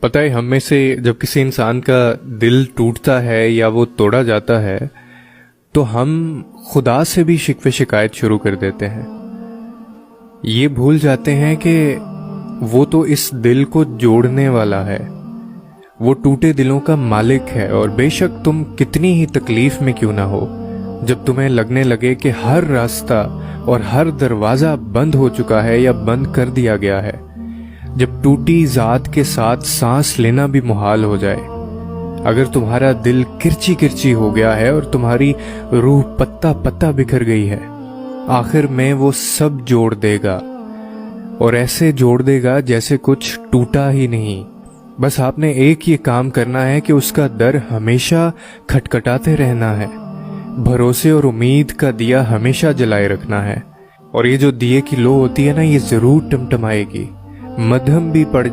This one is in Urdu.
پتہ ہے ہم میں سے جب کسی انسان کا دل ٹوٹتا ہے یا وہ توڑا جاتا ہے تو ہم خدا سے بھی شکوے شکایت شروع کر دیتے ہیں. یہ بھول جاتے ہیں کہ وہ تو اس دل کو جوڑنے والا ہے، وہ ٹوٹے دلوں کا مالک ہے. اور بے شک تم کتنی ہی تکلیف میں کیوں نہ ہو، جب تمہیں لگنے لگے کہ ہر راستہ اور ہر دروازہ بند ہو چکا ہے یا بند کر دیا گیا ہے، جب ٹوٹی ذات کے ساتھ سانس لینا بھی محال ہو جائے، اگر تمہارا دل کرچی کرچی ہو گیا ہے اور تمہاری روح پتا پتا بکھر گئی ہے، آخر میں وہ سب جوڑ دے گا، اور ایسے جوڑ دے گا جیسے کچھ ٹوٹا ہی نہیں. بس آپ نے ایک یہ کام کرنا ہے کہ اس کا در ہمیشہ کھٹکھٹاتے رہنا ہے، بھروسے اور امید کا دیا ہمیشہ جلائے رکھنا ہے. اور یہ جو دیے کی لو ہوتی ہے نا، یہ ضرور ٹمٹمائے گی، مدھم بھی پڑ جائے